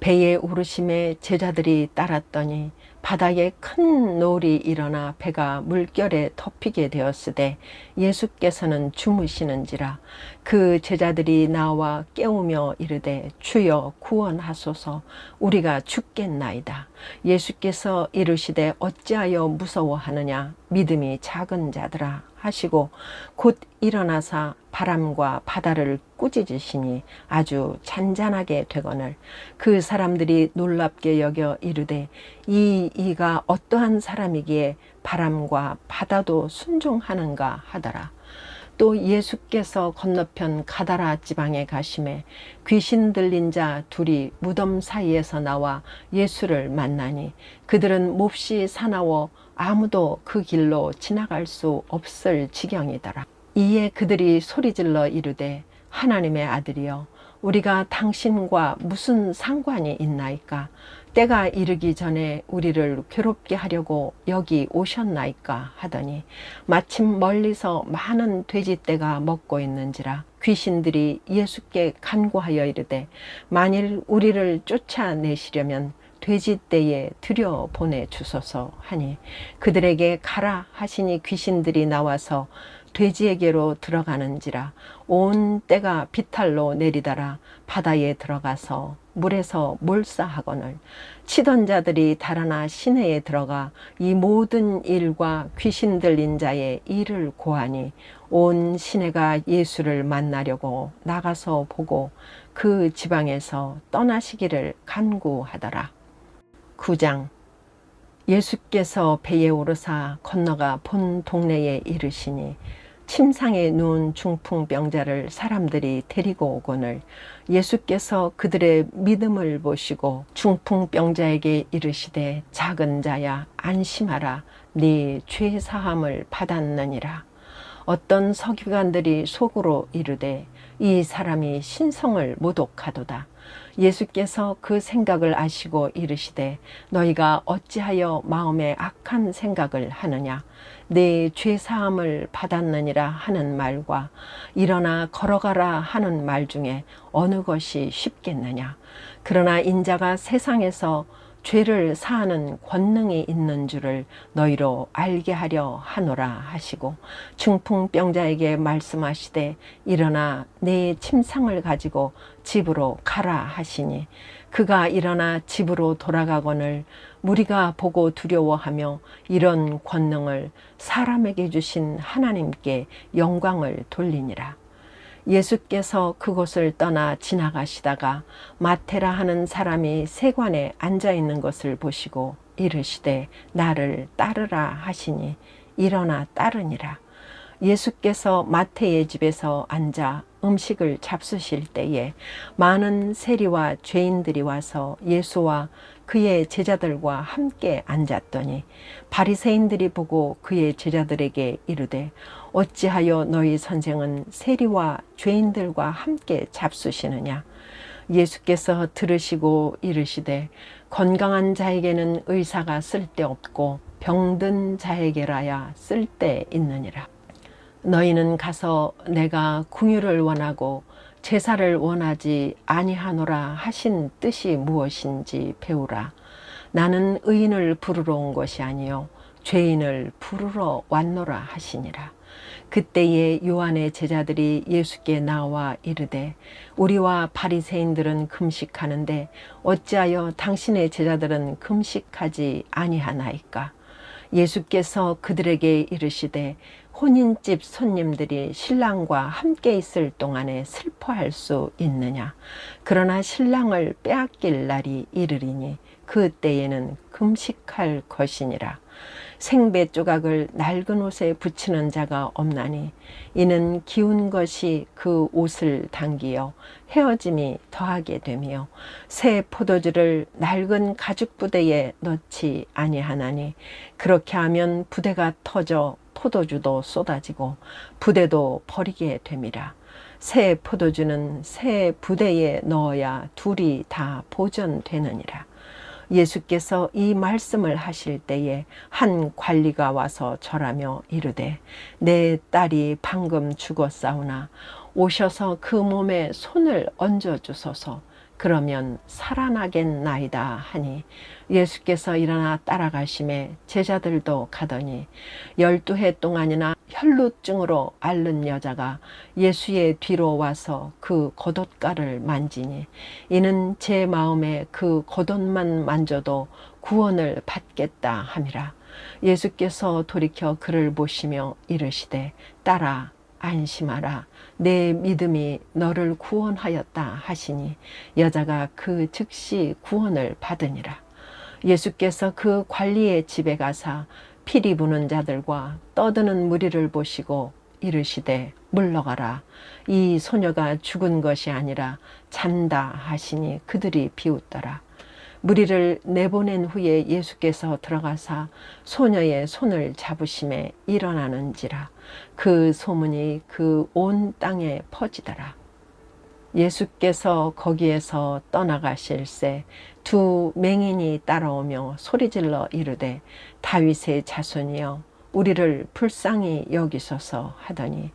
A: 배에 오르심에 제자들이 따랐더니 바다에 큰 노을이 일어나 배가 물결에 덮이게 되었으되 예수께서는 주무시는지라. 그 제자들이 나와 깨우며 이르되 주여 구원하소서 우리가 죽겠나이다. 예수께서 이르시되 어찌하여 무서워하느냐 믿음이 작은 자들아 하시고 곧 일어나사 바람과 바다를 꾸짖으시니 아주 잔잔하게 되거늘 그 사람들이 놀랍게 여겨 이르되 이가 어떠한 사람이기에 바람과 바다도 순종하는가 하더라. 또 예수께서 건너편 가다라 지방에 가심에 귀신 들린 자 둘이 무덤 사이에서 나와 예수를 만나니 그들은 몹시 사나워 아무도 그 길로 지나갈 수 없을 지경이더라. 이에 그들이 소리질러 이르되 하나님의 아들이여 우리가 당신과 무슨 상관이 있나이까? 때가 이르기 전에 우리를 괴롭게 하려고 여기 오셨나이까 하더니 마침 멀리서 많은 돼지떼가 먹고 있는지라. 귀신들이 예수께 간구하여 이르되 만일 우리를 쫓아내시려면 돼지떼에 들여 보내주소서 하니 그들에게 가라 하시니 귀신들이 나와서 돼지에게로 들어가는지라. 온 떼가 비탈로 내리다라 바다에 들어가서 물에서 몰사하거늘 치던 자들이 달아나 시내에 들어가 이 모든 일과 귀신 들린 자의 일을 고하니 온 시내가 예수를 만나려고 나가서 보고 그 지방에서 떠나시기를 간구하더라. 9장. 예수께서 배에 오르사 건너가 본 동네에 이르시니 침상에 누운 중풍병자를 사람들이 데리고 오거늘 예수께서 그들의 믿음을 보시고 중풍병자에게 이르시되 작은 자야 안심하라 네 죄 사함을 받았느니라. 어떤 서기관들이 속으로 이르되 이 사람이 신성을 모독하도다. 예수께서 그 생각을 아시고 이르시되 너희가 어찌하여 마음에 악한 생각을 하느냐. 내 죄사함을 받았느니라 하는 말과 일어나 걸어가라 하는 말 중에 어느 것이 쉽겠느냐. 그러나 인자가 세상에서 죄를 사하는 권능이 있는 줄을 너희로 알게 하려 하노라 하시고 중풍병자에게 말씀하시되 일어나 내 침상을 가지고 집으로 가라 하시니 그가 일어나 집으로 돌아가거늘 무리가 보고 두려워하며 이런 권능을 사람에게 주신 하나님께 영광을 돌리니라. 예수께서 그곳을 떠나 지나가시다가 마테라 하는 사람이 세관에 앉아 있는 것을 보시고 이르시되 나를 따르라 하시니 일어나 따르니라. 예수께서 마태의 집에서 앉아 음식을 잡수실 때에 많은 세리와 죄인들이 와서 예수와 그의 제자들과 함께 앉았더니 바리새인들이 보고 그의 제자들에게 이르되 어찌하여 너희 선생은 세리와 죄인들과 함께 잡수시느냐. 예수께서 들으시고 이르시되 건강한 자에게는 의사가 쓸데없고 병든 자에게라야 쓸데 있느니라. 너희는 가서 내가 궁유를 원하고 제사를 원하지 아니하노라 하신 뜻이 무엇인지 배우라. 나는 의인을 부르러 온 것이 아니요 죄인을 부르러 왔노라 하시니라. 그때에 요한의 제자들이 예수께 나와 이르되 우리와 바리새인들은 금식하는데 어찌하여 당신의 제자들은 금식하지 아니하나이까? 예수께서 그들에게 이르시되 혼인집 손님들이 신랑과 함께 있을 동안에 슬퍼할 수 있느냐? 그러나 신랑을 빼앗길 날이 이르리니 그 때에는 금식할 것이니라. 생배 조각을 낡은 옷에 붙이는 자가 없나니 이는 기운 것이 그 옷을 당기어 헤어짐이 더하게 되며 새 포도주를 낡은 가죽 부대에 넣지 아니하나니 그렇게 하면 부대가 터져 포도주도 쏟아지고 부대도 버리게 됨이라. 새 포도주는 새 부대에 넣어야 둘이 다 보존되느니라. 예수께서 이 말씀을 하실 때에 한 관리가 와서 절하며 이르되 내 딸이 방금 죽었사오나 오셔서 그 몸에 손을 얹어 주소서. 그러면 살아나겠나이다 하니 예수께서 일어나 따라가심에 제자들도 가더니 12해 동안이나 혈루증으로 앓는 여자가 예수의 뒤로 와서 그 겉옷가를 만지니 이는 제 마음에 그 겉옷만 만져도 구원을 받겠다 함이라. 예수께서 돌이켜 그를 보시며 이르시되 딸아 안심하라. 내 믿음이 너를 구원하였다 하시니 여자가 그 즉시 구원을 받으니라. 예수께서 그 관리의 집에 가사 피리 부는 자들과 떠드는 무리를 보시고 이르시되 물러가라. 이 소녀가 죽은 것이 아니라 잔다 하시니 그들이 비웃더라. 무리를 내보낸 후에 예수께서 들어가사 소녀의 손을 잡으심에 일어나는지라. 그 소문이 그 온 땅에 퍼지더라. 예수께서 거기에서 떠나가실새 두 맹인이 따라오며 소리질러 이르되 다윗의 자손이여 우리를 불쌍히 여기소서 하더니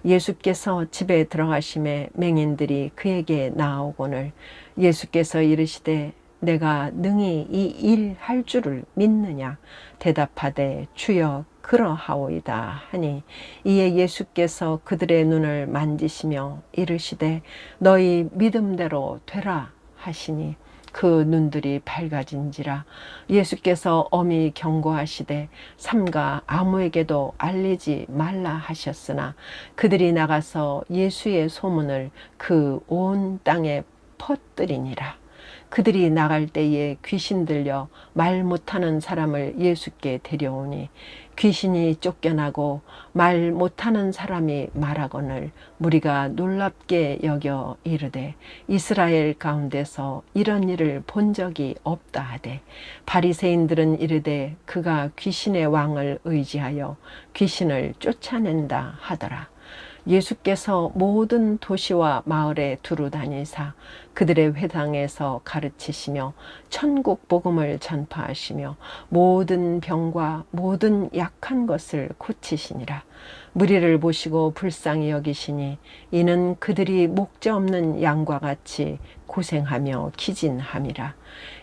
A: 예수께서 집에 들어가심에 맹인들이 그에게 나아오거늘 예수께서 이르시되 내가 능히 이 일 할 줄을 믿느냐? 대답하되 주여 그러하오이다 하니 이에 예수께서 그들의 눈을 만지시며 이르시되 너희 믿음대로 되라 하시니 그 눈들이 밝아진지라. 예수께서 엄히 경고하시되 삼가 아무에게도 알리지 말라 하셨으나 그들이 나가서 예수의 소문을 그 온 땅에 퍼뜨리니라. 그들이 나갈 때에 귀신 들려 말 못하는 사람을 예수께 데려오니 귀신이 쫓겨나고 말 못하는 사람이 말하거늘 무리가 놀랍게 여겨 이르되 이스라엘 가운데서 이런 일을 본 적이 없다 하되 바리새인들은 이르되 그가 귀신의 왕을 의지하여 귀신을 쫓아낸다 하더라. 예수께서 모든 도시와 마을에 두루 다니사 그들의 회당에서 가르치시며 천국 복음을 전파하시며 모든 병과 모든 약한 것을 고치시니라. 무리를 보시고 불쌍히 여기시니 이는 그들이 목자 없는 양과 같이 고생하며 기진함이라.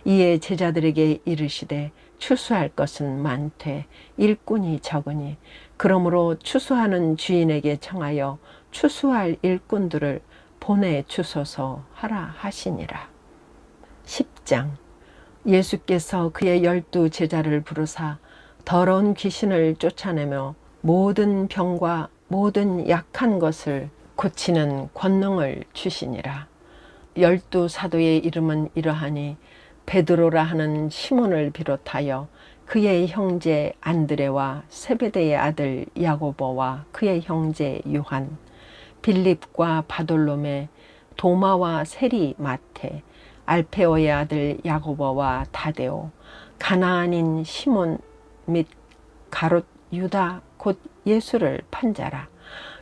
A: 이에 제자들에게 이르시되 추수할 것은 많되 일꾼이 적으니 그러므로 추수하는 주인에게 청하여 추수할 일꾼들을 보내주소서 하라 하시니라. 10장. 예수께서 그의 12 제자를 부르사 더러운 귀신을 쫓아내며 모든 병과 모든 약한 것을 고치는 권능을 주시니라. 12 사도의 이름은 이러하니 베드로라 하는 시몬을 비롯하여 그의 형제 안드레와 세베대의 아들 야고보와 그의 형제 요한, 빌립과 바돌로메, 도마와 세리 마테, 알페오의 아들 야고보와 다데오, 가나안인 시몬 및 가롯 유다 곧 예수를 판자라.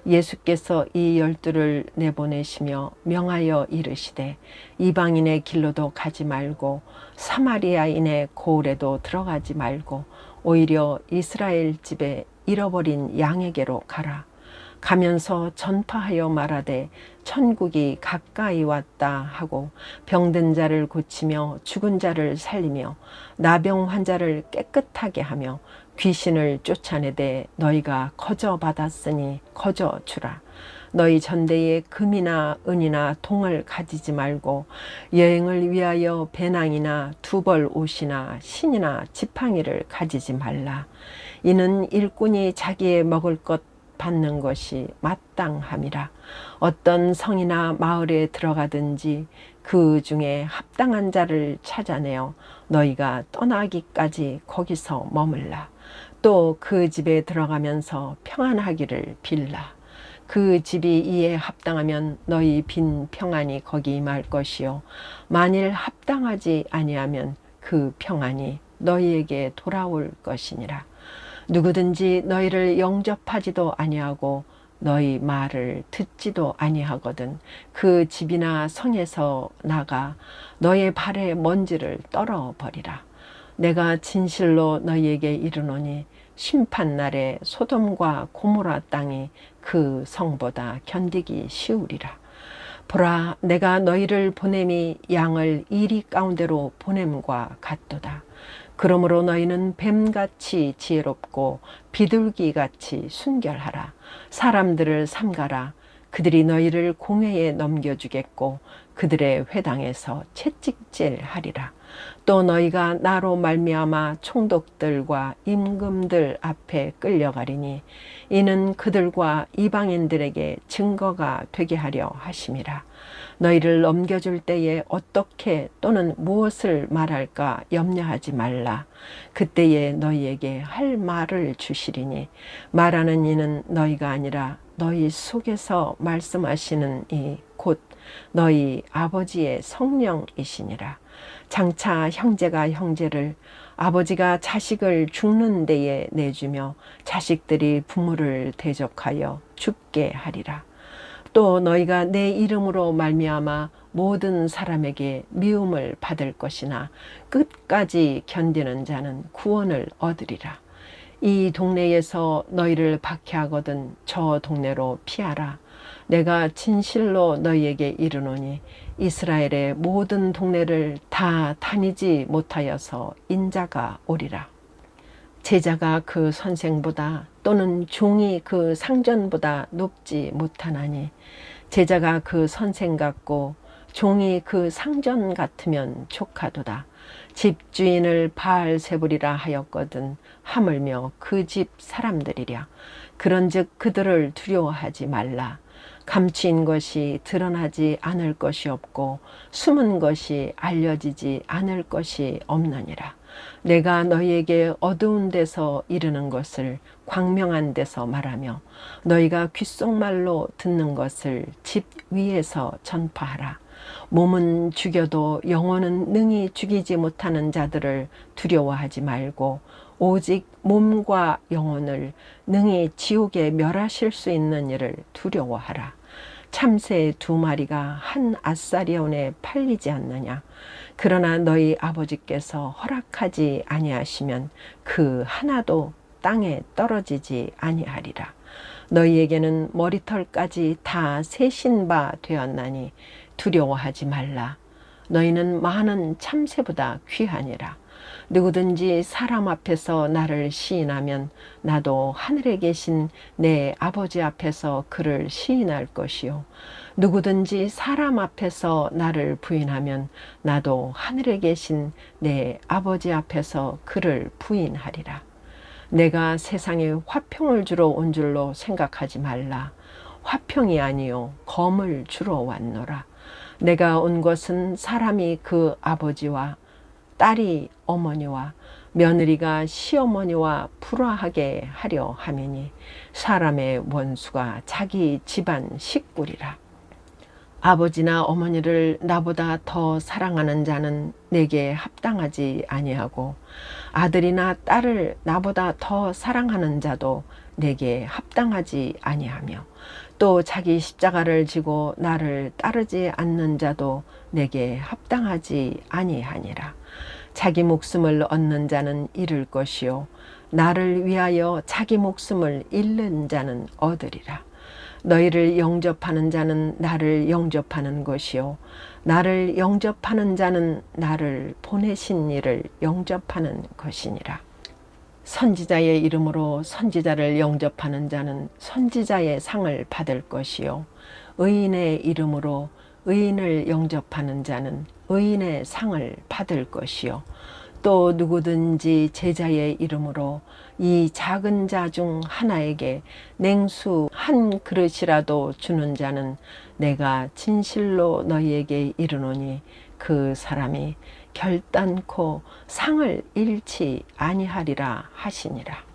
A: 예수께서 이 12를 내보내시며 명하여 이르시되 이방인의 길로도 가지 말고 사마리아인의 고을에도 들어가지 말고 오히려 이스라엘 집에 잃어버린 양에게로 가라. 가면서 전파하여 말하되 천국이 가까이 왔다 하고 병든 자를 고치며 죽은 자를 살리며 나병 환자를 깨끗하게 하며 귀신을 쫓아내되 너희가 거저 받았으니 거저 주라. 너희 전대에 금이나 은이나 동을 가지지 말고 여행을 위하여 배낭이나 두벌 옷이나 신이나 지팡이를 가지지 말라. 이는 일꾼이 자기의 먹을 것 받는 것이 마땅함이라. 어떤 성이나 마을에 들어가든지 그 중에 합당한 자를 찾아내어 너희가 떠나기까지 거기서 머물라. 또 그 집에 들어가면서 평안하기를 빌라. 그 집이 이에 합당하면 너희 빈 평안이 거기 임할 것이요 만일 합당하지 아니하면 그 평안이 너희에게 돌아올 것이니라. 누구든지 너희를 영접하지도 아니하고 너희 말을 듣지도 아니하거든 그 집이나 성에서 나가 너의 발에 먼지를 떨어버리라. 내가 진실로 너희에게 이르노니 심판날에 소돔과 고모라 땅이 그 성보다 견디기 쉬우리라. 보라, 내가 너희를 보냄이 양을 이리 가운데로 보냄과 같도다. 그러므로 너희는 뱀같이 지혜롭고 비둘기같이 순결하라. 사람들을 삼가라. 그들이 너희를 공회에 넘겨주겠고 그들의 회당에서 채찍질하리라. 또 너희가 나로 말미암아 총독들과 임금들 앞에 끌려가리니 이는 그들과 이방인들에게 증거가 되게 하려 하심이라. 너희를 넘겨줄 때에 어떻게 또는 무엇을 말할까 염려하지 말라. 그때에 너희에게 할 말을 주시리니 말하는 이는 너희가 아니라 너희 속에서 말씀하시는 이 곧 너희 아버지의 성령이시니라. 장차 형제가 형제를 아버지가 자식을 죽는 데에 내주며 자식들이 부모를 대적하여 죽게 하리라. 또 너희가 내 이름으로 말미암아 모든 사람에게 미움을 받을 것이나 끝까지 견디는 자는 구원을 얻으리라. 이 동네에서 너희를 박해하거든 저 동네로 피하라. 내가 진실로 너희에게 이르노니 이스라엘의 모든 동네를 다 다니지 못하여서 인자가 오리라. 제자가 그 선생보다 또는 종이 그 상전보다 높지 못하나니 제자가 그 선생 같고 종이 그 상전 같으면 족하도다. 집주인을 바알세불이라 하였거든 하물며 그 집 사람들이랴. 그런즉 그들을 두려워하지 말라. 감추인 것이 드러나지 않을 것이 없고 숨은 것이 알려지지 않을 것이 없느니라. 내가 너희에게 어두운 데서 이르는 것을 광명한 데서 말하며 너희가 귓속말로 듣는 것을 집 위에서 전파하라. 몸은 죽여도 영혼은 능히 죽이지 못하는 자들을 두려워하지 말고 오직 몸과 영혼을 능히 지옥에 멸하실 수 있는 이를 두려워하라. 참새 2마리가 한 아사리온에 팔리지 않느냐. 그러나 너희 아버지께서 허락하지 아니하시면 그 하나도 땅에 떨어지지 아니하리라. 너희에게는 머리털까지 다 세신 바 되었나니 두려워하지 말라. 너희는 많은 참새보다 귀하니라. 누구든지 사람 앞에서 나를 시인하면 나도 하늘에 계신 내 아버지 앞에서 그를 시인할 것이요 누구든지 사람 앞에서 나를 부인하면 나도 하늘에 계신 내 아버지 앞에서 그를 부인하리라. 내가 세상에 화평을 주러 온 줄로 생각하지 말라. 화평이 아니요 검을 주러 왔노라. 내가 온 것은 사람이 그 아버지와 딸이 어머니와 며느리가 시어머니와 불화하게 하려 함이니 사람의 원수가 자기 집안 식구리라. 아버지나 어머니를 나보다 더 사랑하는 자는 내게 합당하지 아니하고 아들이나 딸을 나보다 더 사랑하는 자도 내게 합당하지 아니하며 또 자기 십자가를 지고 나를 따르지 않는 자도 내게 합당하지 아니하니라. 자기 목숨을 얻는 자는 잃을 것이요 나를 위하여 자기 목숨을 잃는 자는 얻으리라. 너희를 영접하는 자는 나를 영접하는 것이요 나를 영접하는 자는 나를 보내신 이를 영접하는 것이니라. 선지자의 이름으로 선지자를 영접하는 자는 선지자의 상을 받을 것이요 의인의 이름으로 의인을 영접하는 자는 의인의 상을 받을 것이요 또 누구든지 제자의 이름으로 이 작은 자 중 하나에게 냉수 한 그릇이라도 주는 자는 내가 진실로 너희에게 이르노니 그 사람이 결단코 상을 잃지 아니하리라 하시니라.